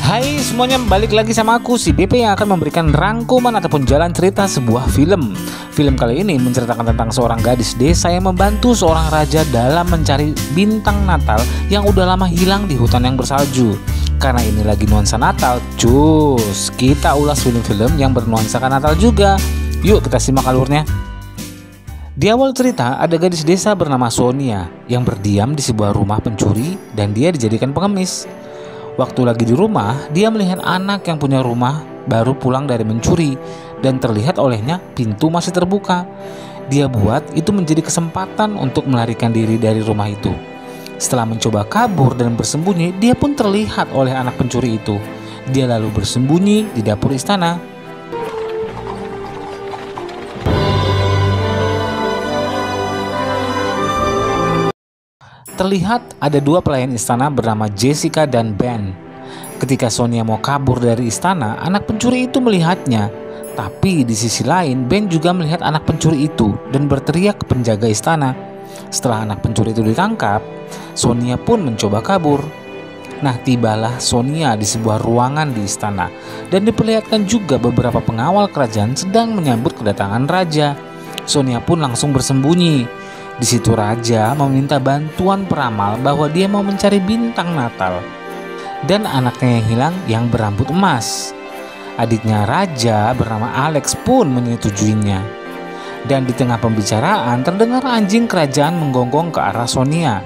Hai semuanya, balik lagi sama aku si BP yang akan memberikan rangkuman ataupun jalan cerita sebuah film. Film kali ini menceritakan tentang seorang gadis desa yang membantu seorang raja dalam mencari bintang Natal yang udah lama hilang di hutan yang bersalju. Karena ini lagi nuansa Natal, cus, kita ulas film-film yang bernuansakan Natal juga. Yuk kita simak alurnya. Di awal cerita ada gadis desa bernama Sonia yang berdiam di sebuah rumah pencuri dan dia dijadikan pengemis. Waktu lagi di rumah, dia melihat anak yang punya rumah baru pulang dari mencuri dan terlihat olehnya pintu masih terbuka. Dia buat itu menjadi kesempatan untuk melarikan diri dari rumah itu. Setelah mencoba kabur dan bersembunyi, dia pun terlihat oleh anak pencuri itu. Dia lalu bersembunyi di dapur istana. Terlihat ada dua pelayan istana bernama Jessica dan Ben. Ketika Sonia mau kabur dari istana, anak pencuri itu melihatnya. Tapi di sisi lain, Ben juga melihat anak pencuri itu dan berteriak ke penjaga istana. Setelah anak pencuri itu ditangkap, Sonia pun mencoba kabur. Nah, tibalah Sonia di sebuah ruangan di istana dan diperlihatkan juga beberapa pengawal kerajaan sedang menyambut kedatangan raja. Sonia pun langsung bersembunyi. Di situ raja meminta bantuan peramal bahwa dia mau mencari bintang Natal dan anaknya yang hilang yang berambut emas. Adiknya raja bernama Alex pun menyetujuinya. Dan di tengah pembicaraan terdengar anjing kerajaan menggonggong ke arah Sonia.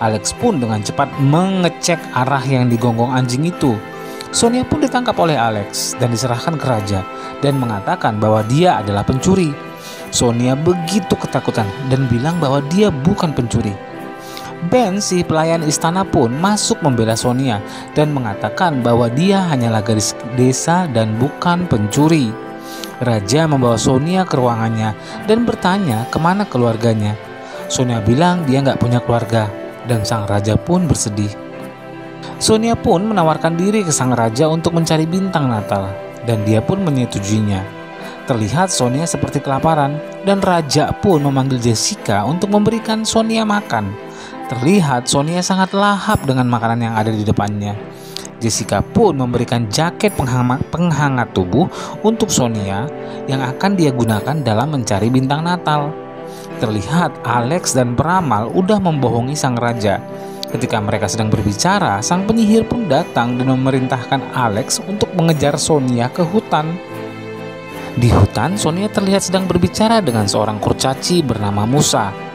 Alex pun dengan cepat mengecek arah yang digonggong anjing itu. Sonia pun ditangkap oleh Alex dan diserahkan ke raja dan mengatakan bahwa dia adalah pencuri. Sonia begitu ketakutan dan bilang bahwa dia bukan pencuri. Ben, si pelayan istana pun masuk membela Sonia dan mengatakan bahwa dia hanyalah gadis desa dan bukan pencuri. Raja membawa Sonia ke ruangannya dan bertanya kemana keluarganya. Sonia bilang dia nggak punya keluarga dan sang raja pun bersedih. Sonia pun menawarkan diri ke sang raja untuk mencari bintang Natal dan dia pun menyetujuinya. Terlihat Sonia seperti kelaparan dan raja pun memanggil Jessica untuk memberikan Sonia makan. Terlihat Sonia sangat lahap dengan makanan yang ada di depannya. Jessica pun memberikan jaket penghangat tubuh untuk Sonia yang akan dia gunakan dalam mencari bintang Natal. Terlihat Alex dan peramal udah membohongi sang raja. Ketika mereka sedang berbicara, sang penyihir pun datang dan memerintahkan Alex untuk mengejar Sonia ke hutan. Di hutan, Sonia terlihat sedang berbicara dengan seorang kurcaci bernama Musa.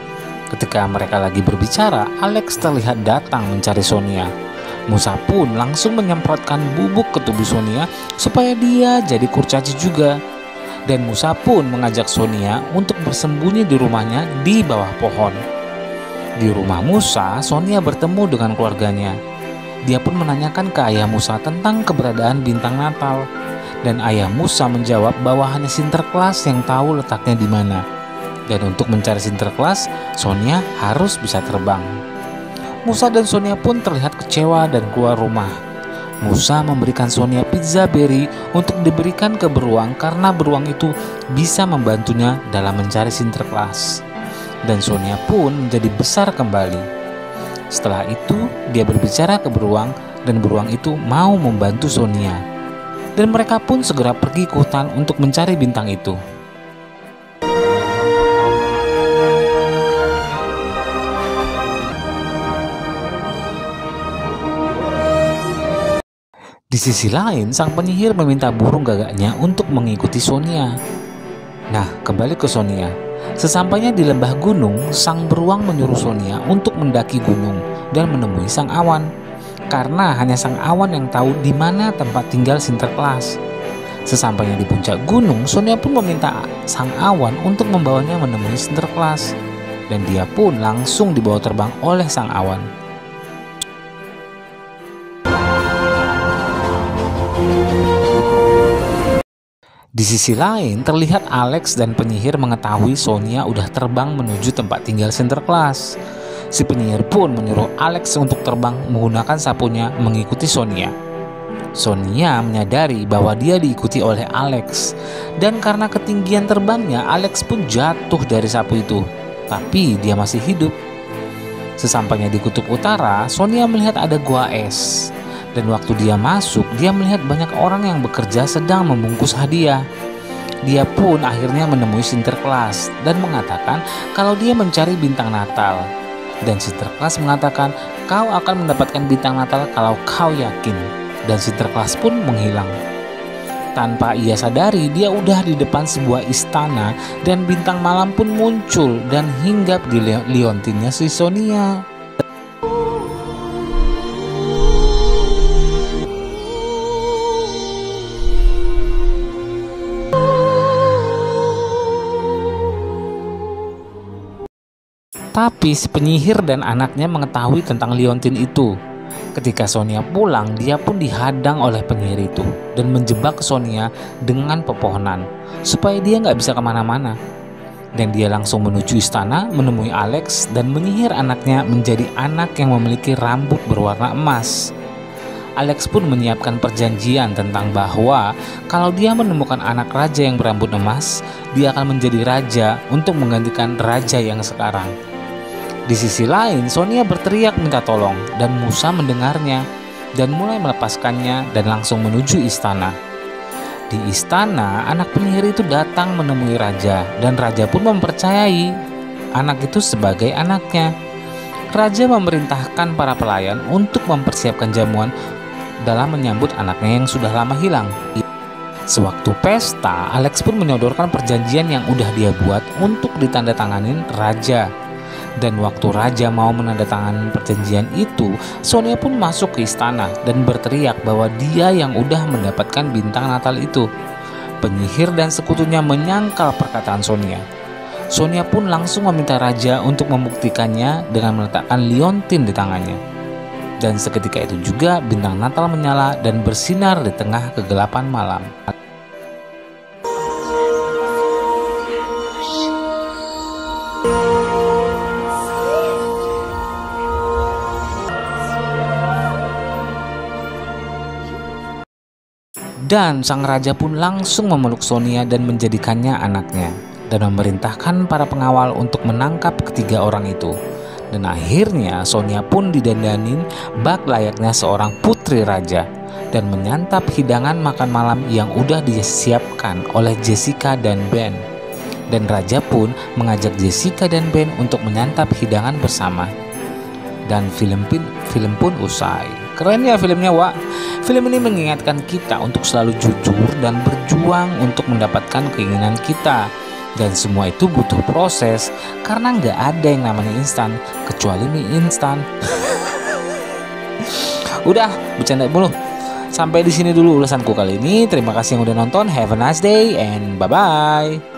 Ketika mereka lagi berbicara, Alex terlihat datang mencari Sonia. Musa pun langsung menyemprotkan bubuk ke tubuh Sonia supaya dia jadi kurcaci juga. Dan Musa pun mengajak Sonia untuk bersembunyi di rumahnya di bawah pohon. Di rumah Musa, Sonia bertemu dengan keluarganya. Dia pun menanyakan ke ayah Musa tentang keberadaan bintang Natal. Dan ayah Musa menjawab bahwa hanya Sinterklas yang tahu letaknya di mana. Dan untuk mencari Sinterklas, Sonia harus bisa terbang. Musa dan Sonia pun terlihat kecewa dan keluar rumah. Musa memberikan Sonia pizza berry untuk diberikan ke beruang karena beruang itu bisa membantunya dalam mencari Sinterklas. Dan Sonia pun menjadi besar kembali. Setelah itu, dia berbicara ke beruang dan beruang itu mau membantu Sonia. Dan mereka pun segera pergi ke hutan untuk mencari bintang itu. Di sisi lain, sang penyihir meminta burung gagaknya untuk mengikuti Sonia. Nah, kembali ke Sonia. Sesampainya di lembah gunung, sang beruang menyuruh Sonia untuk mendaki gunung dan menemui sang awan. Karena hanya sang awan yang tahu di mana tempat tinggal Sinterklas. Sesampainya di puncak gunung, Sonia pun meminta sang awan untuk membawanya menemui Sinterklas. Dan dia pun langsung dibawa terbang oleh sang awan. Di sisi lain, terlihat Alex dan penyihir mengetahui Sonia udah terbang menuju tempat tinggal Sinterklas. Si penyihir pun menyuruh Alex untuk terbang menggunakan sapunya mengikuti Sonia. Sonia menyadari bahwa dia diikuti oleh Alex, dan karena ketinggian terbangnya, Alex pun jatuh dari sapu itu. Tapi dia masih hidup. Sesampainya di kutub utara, Sonia melihat ada gua es. Dan waktu dia masuk, dia melihat banyak orang yang bekerja sedang membungkus hadiah. Dia pun akhirnya menemui Sinterklas dan mengatakan kalau dia mencari bintang Natal. Dan Sinterklas mengatakan, kau akan mendapatkan bintang Natal kalau kau yakin. Dan Sinterklas pun menghilang. Tanpa ia sadari, dia udah di depan sebuah istana dan bintang malam pun muncul dan hinggap di liontinnya si Sonia. Tapi si penyihir dan anaknya mengetahui tentang liontin itu. Ketika Sonia pulang, dia pun dihadang oleh penyihir itu dan menjebak Sonia dengan pepohonan supaya dia nggak bisa kemana-mana. Dan dia langsung menuju istana menemui Alex dan menyihir anaknya menjadi anak yang memiliki rambut berwarna emas. Alex pun menyiapkan perjanjian tentang bahwa kalau dia menemukan anak raja yang berambut emas, dia akan menjadi raja untuk menggantikan raja yang sekarang. Di sisi lain, Sonia berteriak minta tolong dan Musa mendengarnya dan mulai melepaskannya dan langsung menuju istana. Di istana, anak penyihir itu datang menemui raja dan raja pun mempercayai anak itu sebagai anaknya. Raja memerintahkan para pelayan untuk mempersiapkan jamuan dalam menyambut anaknya yang sudah lama hilang. Sewaktu pesta, Alex pun menyodorkan perjanjian yang udah dia buat untuk ditandatanganin raja. Dan waktu raja mau menandatangani perjanjian itu, Sonia pun masuk ke istana dan berteriak bahwa dia yang udah mendapatkan bintang Natal itu. Penyihir dan sekutunya menyangkal perkataan Sonia. Sonia pun langsung meminta raja untuk membuktikannya dengan meletakkan liontin di tangannya. Dan seketika itu juga bintang Natal menyala dan bersinar di tengah kegelapan malam. Dan sang raja pun langsung memeluk Sonia dan menjadikannya anaknya dan memerintahkan para pengawal untuk menangkap ketiga orang itu. Dan akhirnya Sonia pun didandanin bak layaknya seorang putri raja dan menyantap hidangan makan malam yang udah disiapkan oleh Jessica dan Ben. Dan raja pun mengajak Jessica dan Ben untuk menyantap hidangan bersama. Dan film pun usai. Keren ya filmnya, Wak. Film ini mengingatkan kita untuk selalu jujur dan berjuang untuk mendapatkan keinginan kita. Dan semua itu butuh proses, karena nggak ada yang namanya instan, kecuali mie instan. Udah, bercanda mulu. Sampai di sini dulu ulasanku kali ini. Terima kasih yang udah nonton. Have a nice day and bye-bye.